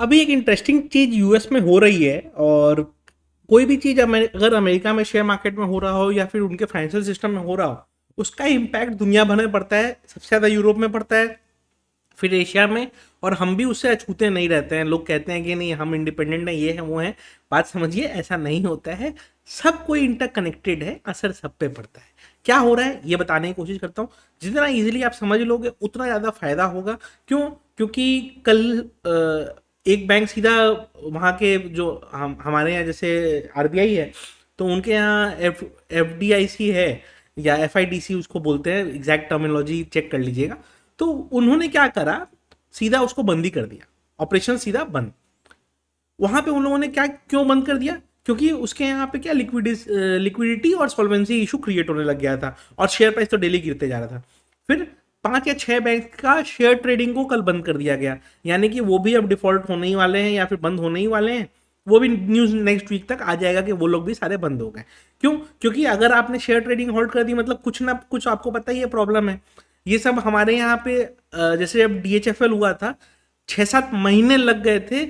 अभी एक इंटरेस्टिंग चीज यूएस में हो रही है। और कोई भी चीज अगर अमेरिका में शेयर मार्केट में हो रहा हो या फिर उनके फाइनेंशियल सिस्टम में हो रहा हो, उसका इम्पैक्ट दुनिया भर में पड़ता है। सबसे ज़्यादा यूरोप में पड़ता है, फिर एशिया में। और हम भी उससे अछूते नहीं रहते हैं। लोग कहते हैं कि नहीं हम इंडिपेंडेंट हैं, ये है वो है। बात समझिए, ऐसा नहीं होता है। सब कोई इंटरकनेक्टेड है, असर सब पे पड़ता है। क्या हो रहा है ये बताने की कोशिश करता हूँ। जितना इजीली आप समझ लोगे उतना ज़्यादा फायदा होगा। क्यों? क्योंकि कल एक बैंक सीधा वहाँ के जो हमारे यहाँ जैसे आरबीआई है, तो उनके यहाँ एफडीआईसी है या एफआईडीसी उसको बोलते हैं, एग्जैक्ट टर्मिनोलॉजी चेक कर लीजिएगा। तो उन्होंने क्या करा, सीधा उसको बंद ही कर दिया, ऑपरेशन सीधा बंद। वहां पे उन लोगों ने क्या क्यों बंद कर दिया? क्योंकि उसके यहाँ पे क्या लिक्विडिटी और सॉल्वेंसी इशू क्रिएट होने लग गया था, और शेयर प्राइस तो डेली गिरते जा रहा था। फिर 5 या 6 बैंक का शेयर ट्रेडिंग को कल बंद कर दिया गया। यानी कि वो भी अब डिफॉल्ट होने ही वाले हैं या फिर बंद होने ही वाले हैं। वो भी न्यूज नेक्स्ट वीक तक आ जाएगा कि वो लोग भी सारे बंद हो गए। क्यों? क्योंकि अगर आपने शेयर ट्रेडिंग होल्ड कर दी, मतलब कुछ ना कुछ आपको पता ही है प्रॉब्लम है। ये सब हमारे यहाँ पे जैसे अब डीएचएफएल हुआ था, 6-7 महीने लग गए थे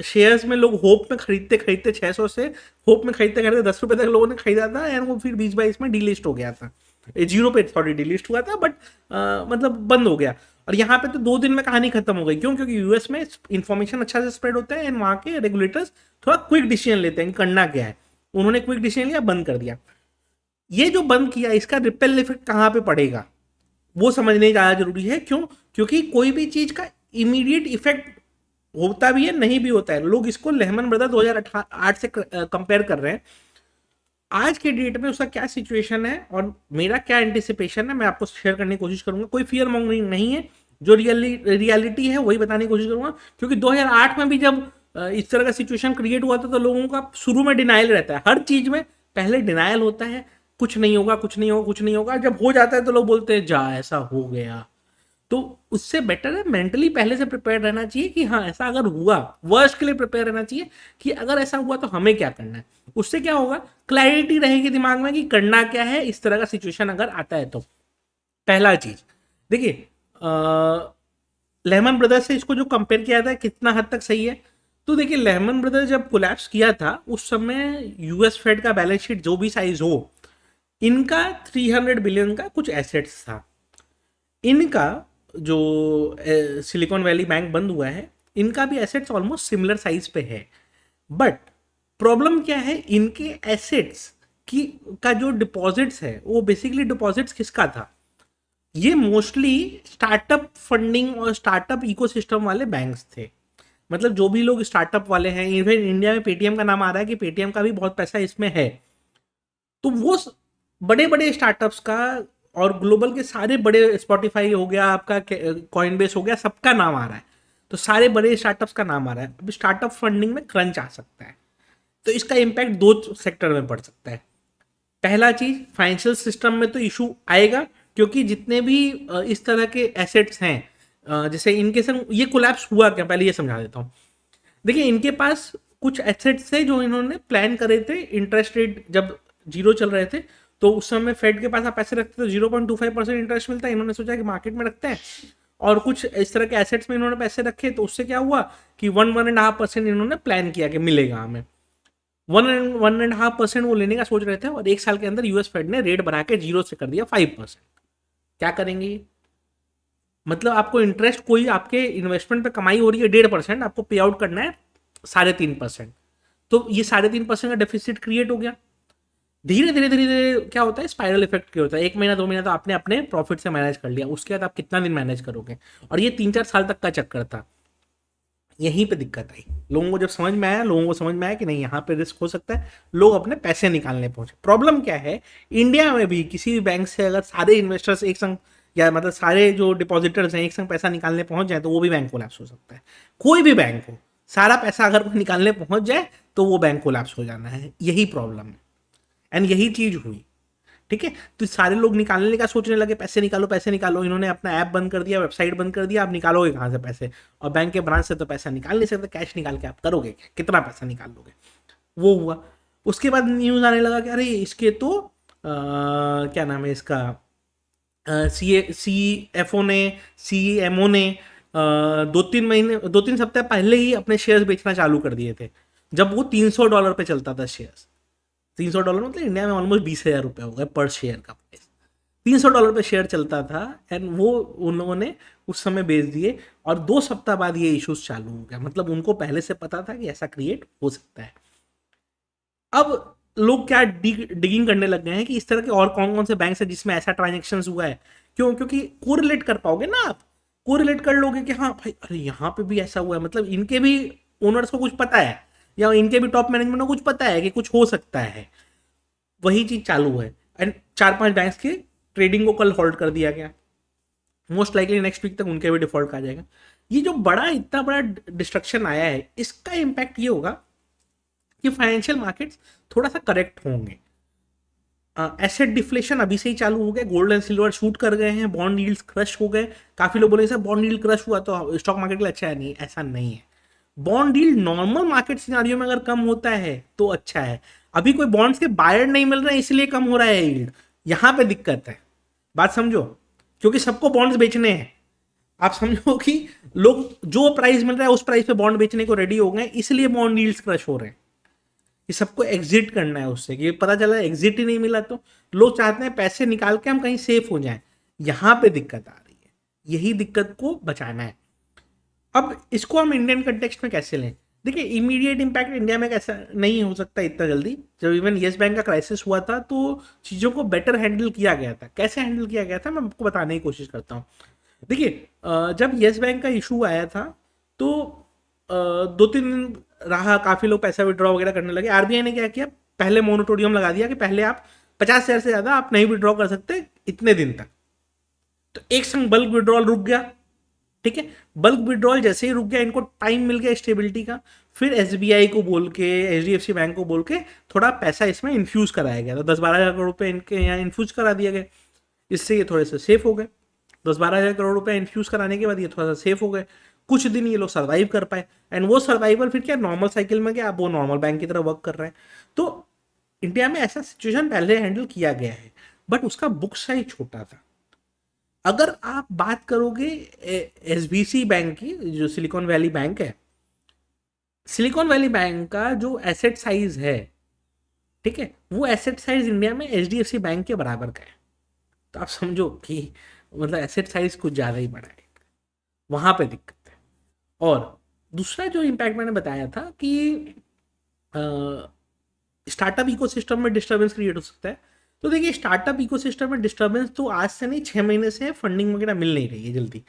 शेयर्स में। लोग होप में खरीदते खरीदते 600 से होप में खरीदते खरीदते 10 रुपए तक लोगों ने खरीदा था, एंड वो फिर 20-22 में डीलिस्ट हो गया था। जीरो पे सॉरी डीलिस्ट हुआ था, बट मतलब बंद हो गया। और यहाँ पे तो 2 दिन में कहानी खत्म हो गई। क्यों? क्योंकि यूएस में इंफॉर्मेशन अच्छा से स्प्रेड होता है, एंड वहाँ के रेगुलेटर्स थोड़ा क्विक डिसीजन लेते हैं कि करना क्या है। उन्होंने क्विक डिसीजन लिया, बंद कर दिया। ये जो बंद किया, इसका रिपेल इफेक्ट कहाँ पे पड़ेगा वो समझने ज़्यादा जरूरी है। क्यों? क्योंकि कोई भी चीज़ का इमीडिएट इफेक्ट होता भी है, नहीं भी होता है। लोग इसको लेहमन ब्रदर 2008 से कंपेयर कर रहे हैं। आज के डेट में उसका क्या सिचुएशन है और मेरा क्या एंटिसिपेशन है, मैं आपको शेयर करने की कोशिश करूंगा। कोई फियर मॉन्गरिंग नहीं है, जो रियलिटी है वही बताने की कोशिश करूंगा। क्योंकि 2008 में भी जब इस तरह का सिचुएशन क्रिएट हुआ था, तो लोगों का शुरू में डिनाइल रहता है। हर चीज में पहले डिनाइल होता है, कुछ नहीं होगा, कुछ नहीं होगा, कुछ नहीं होगा। जब हो जाता है तो लोग बोलते हैं जा ऐसा हो गया। तो उससे बेटर है मेंटली पहले से प्रिपेयर रहना चाहिए कि हाँ ऐसा अगर हुआ, वर्स्ट के लिए प्रिपेयर रहना चाहिए कि अगर ऐसा हुआ तो हमें क्या करना है। उससे क्या होगा, क्लैरिटी रहेगी दिमाग में कि करना क्या है इस तरह का सिचुएशन अगर आता है तो। पहला चीज देखिए, लेहमन ब्रदर्स से इसको जो कंपेयर किया था कितना हद तक सही है। तो देखिए, लेहमन ब्रदर्स जब कोलैप्स किया था उस समय यूएस फेड का बैलेंस शीट जो भी साइज हो, इनका 300 बिलियन का कुछ एसेट्स था। इनका जो सिलिकॉन वैली बैंक बंद हुआ है, इनका भी एसेट्स ऑलमोस्ट सिमिलर साइज पे है। बट प्रॉब्लम क्या है, इनके एसेट्स की का जो डिपॉजिट्स है वो बेसिकली डिपॉजिट्स किसका था? ये मोस्टली स्टार्टअप फंडिंग और स्टार्टअप इकोसिस्टम वाले बैंक्स थे। मतलब जो भी लोग स्टार्टअप वाले हैं, इवन इंडिया में पेटीएम का नाम आ रहा है कि पेटीएम का भी बहुत पैसा इसमें है। तो वो बड़े बड़े स्टार्टअप्स का और ग्लोबल के सारे बड़े, स्पॉटिफाई हो गया आपका, कॉइनबेस हो गया, सबका नाम आ रहा है। तो सारे बड़े स्टार्टअप्स का नाम आ रहा है। अब स्टार्टअप फंडिंग में क्रंच आ सकता है, तो इसका इम्पैक्ट 2 सेक्टर में पड़ सकता है। पहला चीज, फाइनेंशियल सिस्टम में तो इशू आएगा, क्योंकि जितने भी इस तरह के एसेट्स हैं, जैसे इनके संग ये कोलैप्स हुआ क्या, पहले ये समझा देता हूँ। देखिए, इनके पास कुछ एसेट्स थे जो इन्होंने प्लान करे थे। इंटरेस्ट रेट जब जीरो चल रहे थे, तो उस समय फेड के पास आप पैसे रखते तो 0.25% इंटरेस्ट मिलता है। इन्होंने सोचा कि मार्केट में रखते हैं, और कुछ इस तरह के एसेट्स में इन्होंने पैसे रखे। तो उससे क्या हुआ कि 1-1.5% इन्होंने प्लान किया कि मिलेगा हमें। 1-1.5% वो लेने का सोच रहे थे, और 1 साल के अंदर यूएस फेड ने रेट बढ़ा के 0 से कर दिया 5%। क्या करेंगे? मतलब आपको इंटरेस्ट, कोई आपके इन्वेस्टमेंट पे कमाई हो रही है 1.5%, आपको पे आउट करना है 3.5%। तो ये 3.5% का डेफिसिट क्रिएट हो गया। धीरे धीरे धीरे धीरे क्या होता है, स्पाइरल इफेक्ट क्या होता है। 1 महीना 2 महीना तो आपने अपने प्रॉफिट से मैनेज कर लिया, उसके बाद आप कितना दिन मैनेज करोगे? और ये 3-4 साल तक का चक्कर था। यहीं पे दिक्कत आई। लोगों को जब समझ में आया, लोगों को समझ में आया कि नहीं यहाँ पे रिस्क हो सकता है, लोग अपने पैसे निकालने पहुंचे। प्रॉब्लम क्या है, इंडिया में भी किसी भी बैंक से अगर सारे इन्वेस्टर्स एक संग, या मतलब सारे जो डिपॉजिटर्स हैं एक संग पैसा निकालने पहुंच जाए, तो वो भी बैंक कोलैप्स हो सकता है। कोई भी बैंक हो, सारा पैसा अगर कोई निकालने पहुंच जाए तो वो बैंक कोलैप्स हो जाना है। यही प्रॉब्लम है, एंड यही चीज हुई। ठीक है, तो सारे लोग निकालने का सोचने लगे, पैसे निकालो पैसे निकालो। इन्होंने अपना ऐप बंद कर दिया, वेबसाइट बंद कर दिया। आप निकालोगे कहाँ से पैसे? और बैंक के ब्रांच से तो पैसा निकाल नहीं सकते। कैश निकाल के आप करोगे क्या? कितना पैसा निकाल लोगे? वो हुआ। उसके बाद न्यूज आने लगा कि अरे इसके तो क्या नाम है इसका, सी एफ ओ ने, सी एम ओ ने दो तीन सप्ताह पहले ही अपने शेयर्स बेचना चालू कर दिए थे, जब वो $300 पे चलता था शेयर्स। $300 मतलब इंडिया में ऑलमोस्ट 20,000 रुपये हो गए पर शेयर का प्राइस। $300 पे शेयर चलता था एंड वो उन्होंने उस समय बेच दिए, और 2 सप्ताह बाद ये इश्यूज चालू हो गया। मतलब उनको पहले से पता था कि ऐसा क्रिएट हो सकता है। अब लोग क्या डिगिंग करने लग गए हैं कि इस तरह के और कौन कौन से बैंक है जिसमें ऐसा ट्रांजेक्शन हुआ है। क्यों? क्योंकि कोरिलेट कर पाओगे ना आप, कोरिलेट कर लोगे कि हाँ भाई, अरे यहाँ पे भी ऐसा हुआ है, मतलब इनके भी ओनर्स को कुछ पता है, या इनके भी टॉप मैनेजमेंट को कुछ पता है कि कुछ हो सकता है। वही चीज चालू है एंड 4-5 बैंक्स के ट्रेडिंग को कल होल्ड कर दिया गया। मोस्ट लाइकली नेक्स्ट वीक तक उनके भी डिफॉल्ट आ जाएगा। ये जो इतना बड़ा डिस्ट्रक्शन आया है, इसका इम्पैक्ट ये होगा कि फाइनेंशियल मार्केट्स थोड़ा सा करेक्ट होंगे। एसेट डिफ्लेशन अभी से ही चालू हो गया, गोल्ड एंड सिल्वर शूट कर गए हैं, बॉन्ड यील्ड्स क्रश हो गए। काफी लोग बोले सर बॉन्ड यील्ड क्रश हुआ तो स्टॉक मार्केट के लिए अच्छा है। नहीं, ऐसा नहीं है। Bond yield normal market scenario में अगर कम होता है तो अच्छा है। अभी कोई बॉन्ड्स के बायर नहीं मिल रहे हैं इसलिए कम हो रहा है यील्ड, यहां पे दिक्कत है। बात समझो, क्योंकि सबको बॉन्ड्स बेचने हैं। आप समझो कि लोग जो प्राइस मिल रहा है उस प्राइस पे बॉन्ड बेचने को रेडी हो गए, इसलिए बॉन्ड यील्ड्स क्रश हो रहे हैं। कि सबको एग्जिट करना है उससे, कि पता चला एग्जिट ही नहीं मिला तो लोग चाहते हैं पैसे निकाल के हम कहीं सेफ हो जाएं। यहां पे दिक्कत आ रही है, यही दिक्कत को बचाना है। अब इसको हम इंडियन कंटेक्स्ट में कैसे लें? देखिए, इमीडिएट इम्पैक्ट इंडिया में कैसा नहीं हो सकता इतना जल्दी। जब इवन येस बैंक का क्राइसिस हुआ था तो चीज़ों को बेटर हैंडल किया गया था। कैसे हैंडल किया गया था मैं आपको बताने की कोशिश करता हूँ। देखिए, जब येस बैंक का इशू आया था तो 2-3 दिन रहा, काफ़ी लोग पैसा विड्रॉ वगैरह करने लगे। आरबीआई ने क्या किया, पहले मोनिटोरियम लगा दिया कि पहले आप 50,000 से ज़्यादा आप नहीं विड्रॉ कर सकते इतने दिन तक। तो एक संग बल्क विड्रॉल रुक गया। ठीक है, बल्क विड्रॉल जैसे ही रुक गया, इनको टाइम मिल गया स्टेबिलिटी का। फिर एसबीआई को बोल के, एचडीएफसी बैंक को बोल के थोड़ा पैसा इसमें इन्फ्यूज कराया गया। तो 10-12 हज़ार करोड़ रुपए इनके यहाँ इन्फ्यूज करा दिया गया। इससे ये थोड़े से सेफ हो गए। 10-12 हज़ार करोड़ रुपए इन्फ्यूज कराने के बाद ये थोड़ा सा सेफ हो गए। कुछ दिन ये लोग सर्वाइव कर पाए एंड वो सर्वाइवल फिर क्या नॉर्मल साइकिल में क्या, अब वो नॉर्मल बैंक की तरह वर्क कर रहे हैं। तो इंडिया में ऐसा सिचुएशन पहले हैंडल किया गया है, बट उसका बुक साइज छोटा था। अगर आप बात करोगे एसबीसी बैंक की, जो सिलिकॉन वैली बैंक है, सिलिकॉन वैली बैंक का जो एसेट साइज है, ठीक है, वो एसेट साइज इंडिया में एचडीएफसी बैंक के बराबर का है। तो आप समझो कि मतलब एसेट साइज कुछ ज़्यादा ही बड़ा है, वहाँ पे दिक्कत है। और दूसरा जो इम्पैक्ट मैंने बताया था कि स्टार्टअप इकोसिस्टम में डिस्टर्बेंस क्रिएट हो सकता है। तो देखिए, स्टार्टअप इकोसिस्टम में डिस्टर्बेंस तो आज से नहीं, 6 महीने से फंडिंग वगैरह मिल नहीं रही है। जल्दी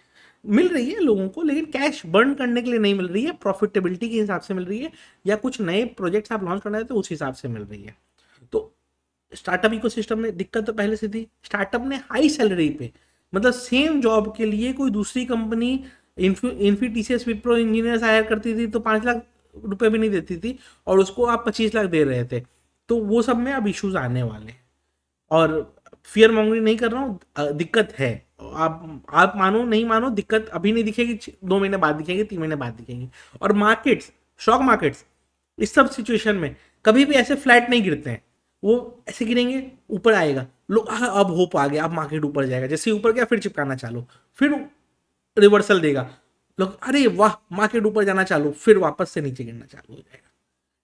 मिल रही है लोगों को, लेकिन कैश बर्न करने के लिए नहीं मिल रही है, प्रॉफिटेबिलिटी के हिसाब से मिल रही है, या कुछ नए प्रोजेक्ट्स आप लॉन्च करना है तो उस हिसाब से मिल रही है। तो स्टार्टअप इकोसिस्टम में दिक्कत तो पहले से थी। स्टार्टअप ने हाई सैलरी पे, मतलब सेम जॉब के लिए कोई दूसरी company Infy TCS Wipro engineers hire करती थी तो 5 लाख रुपए भी नहीं देती थी, और उसको आप 25 लाख दे रहे थे। तो वो सब में अब इश्यूज आने वाले हैं। और फियर मॉन्गरिंग नहीं कर रहा हूँ, दिक्कत है। आप मानो नहीं मानो, दिक्कत अभी नहीं दिखेगी, 2 महीने बाद दिखेगी, 3 महीने बाद दिखेगी। और मार्केट्स, स्टॉक मार्केट्स इस सब सिचुएशन में कभी भी ऐसे फ्लैट नहीं गिरते हैं। वो ऐसे गिरेंगे, ऊपर आएगा, लोग अब होप आ गया, अब मार्केट ऊपर जाएगा। जैसे ऊपर गया फिर चिपकाना चालू, फिर रिवर्सल देगा, लोग अरे वाह मार्केट ऊपर जाना चालू, फिर वापस से नीचे गिरना चालू हो जाएगा।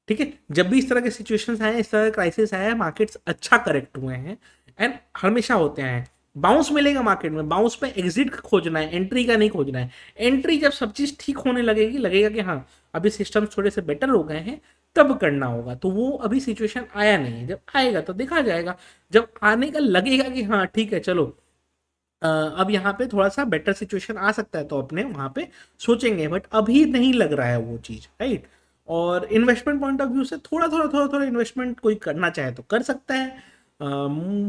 ठीक है, जब भी इस तरह के सिचुएशंस आए, इस तरह का क्राइसिस आया है, मार्केट्स अच्छा करेक्ट हुए हैं एंड हमेशा होते हैं। बाउंस मिलेगा मार्केट में, बाउंस पे एग्जिट खोजना है, एंट्री का नहीं खोजना है। एंट्री जब सब चीज़ ठीक होने लगेगी, लगेगा कि हाँ अभी सिस्टम थोड़े से बेटर हो गए हैं, तब करना होगा। तो वो अभी सिचुएशन आया नहीं है, जब आएगा तो देखा जाएगा। जब आने का लगेगा कि हाँ ठीक है चलो अब यहाँ पे थोड़ा सा बेटर सिचुएशन आ सकता है, तो अपने वहाँ पे सोचेंगे, बट अभी नहीं लग रहा है वो चीज़, राइट। और इन्वेस्टमेंट पॉइंट ऑफ व्यू से थोड़ा इन्वेस्टमेंट कोई करना चाहे तो कर सकता है।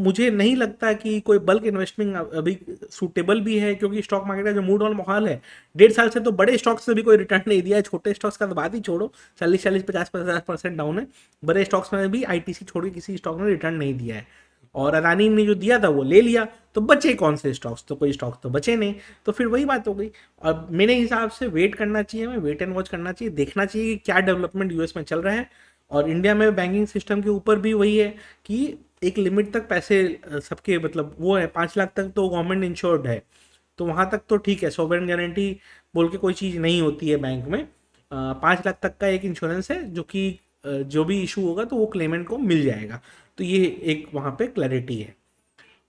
मुझे नहीं लगता कि कोई बल्क इन्वेस्टमेंट अभी सूटेबल भी है, क्योंकि स्टॉक मार्केट का जो मूड और माहौल है, 1.5 साल से तो बड़े स्टॉक्स से भी कोई रिटर्न नहीं दिया है। छोटे स्टॉक्स का तो बात ही छोड़ो, 40-50% डाउन है। बड़े स्टॉक्स में भी आईटीसी छोड़ के किसी स्टॉक ने रिटर्न नहीं दिया है। और अदानी ने जो दिया था वो ले लिया, तो बचे कौन से स्टॉक्स? तो कोई स्टॉक्स तो बचे नहीं। तो फिर वही बात हो गई। और मेरे हिसाब से वेट करना चाहिए, हमें वेट एंड वॉच करना चाहिए, देखना चाहिए कि क्या डेवलपमेंट यूएस में चल रहा है। और इंडिया में बैंकिंग सिस्टम के ऊपर भी वही है कि एक लिमिट तक पैसे सबके, मतलब वो है 5 लाख तक तो गवर्नमेंट इंश्योर्ड है, तो वहाँ तक तो ठीक है। सॉवरेन गारंटी बोल के कोई चीज़ नहीं होती है बैंक में। 5 लाख तक का एक इंश्योरेंस है जो कि जो भी इशू होगा तो वो क्लेमेंट को मिल जाएगा। तो ये एक वहाँ पे क्लैरिटी है।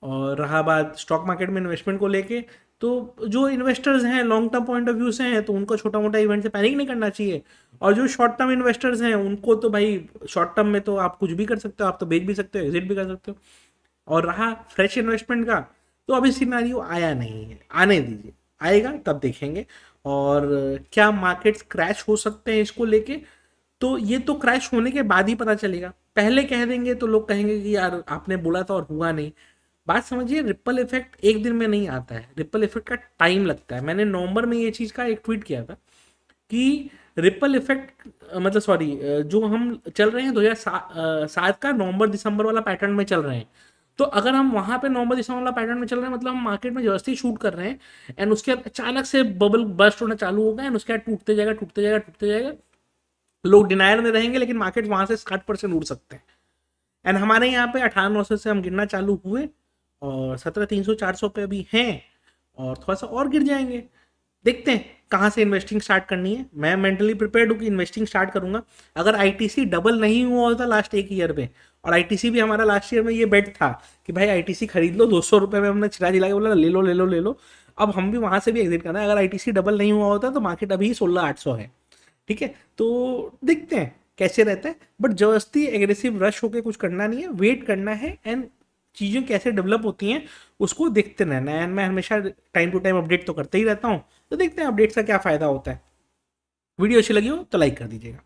और रहा बात स्टॉक मार्केट में इन्वेस्टमेंट को लेके, तो जो इन्वेस्टर्स हैं long term point of view से हैं तो उनको छोटा मोटा इवेंट से पैनिक नहीं करना चाहिए। और जो शॉर्ट टर्म इन्वेस्टर्स हैं उनको तो भाई शॉर्ट टर्म में तो आप कुछ भी कर सकते हो, आप तो बेच भी सकते हो, एग्जिट भी कर सकते हो। और रहा फ्रेश इन्वेस्टमेंट का, तो अभी सिनारियो आया नहीं है, आने दीजिए, आएगा तब देखेंगे। और क्या मार्केट्स क्रैश हो सकते हैं इसको लेके, तो ये तो क्रैश होने के बाद ही पता चलेगा। पहले कह देंगे तो लोग कहेंगे कि यार आपने बोला था और हुआ नहीं। बात समझिए, रिपल इफेक्ट एक दिन में नहीं आता है, रिपल इफेक्ट का टाइम लगता है। मैंने नवंबर में ये चीज़ का एक ट्वीट किया था कि रिपल इफेक्ट मतलब सॉरी, जो हम चल रहे हैं 2007 का नवंबर दिसंबर वाला पैटर्न में चल रहे हैं। तो अगर हम वहाँ पे नवंबर दिसंबर वाला पैटर्न में चल रहे हैं मतलब हम मार्केट में जबरदस्ती शूट कर रहे हैं एंड उसके बाद अचानक से बबल बस्ट होना चालू होगा एंड उसके बाद टूटते जाएगा टूटते जाएगा टूटते जाएगा। लोग डिनायल में रहेंगे लेकिन मार्केट वहाँ से 60% उड़ सकते हैं। एंड हमारे यहाँ पे 18,900 से हम गिरना चालू हुए और 17,300 400 पे अभी हैं और थोड़ा सा और गिर जाएंगे। देखते हैं कहाँ से इन्वेस्टिंग स्टार्ट करनी है। मैं मेंटली प्रिपेयर्ड हूँ कि इन्वेस्टिंग स्टार्ट करूंगा। अगर आईटीसी डबल नहीं हुआ होता लास्ट एक ईयर में, और आईटीसी भी हमारा लास्ट ईयर में ये बेट था कि भाई आईटीसी खरीद लो, 200 रुपये में हमने चिरा चिला के बोला ले लो ले लो ले लो। अब हम भी वहाँ से भी एग्जिट करना है। अगर आईटीसी डबल नहीं हुआ होता तो मार्केट अभी 16,800 है। ठीक है, तो देखते हैं कैसे रहता है। बट जबरदस्ती एग्रेसिव रश होकर कुछ करना नहीं है, वेट करना है एंड चीज़ें कैसे डेवलप होती हैं उसको देखते रहना है। एंड मैं हमेशा टाइम टू टाइम अपडेट तो करते ही रहता हूँ, तो देखते हैं अपडेट्स का क्या फ़ायदा होता है। वीडियो अच्छी लगी हो तो लाइक कर दीजिएगा।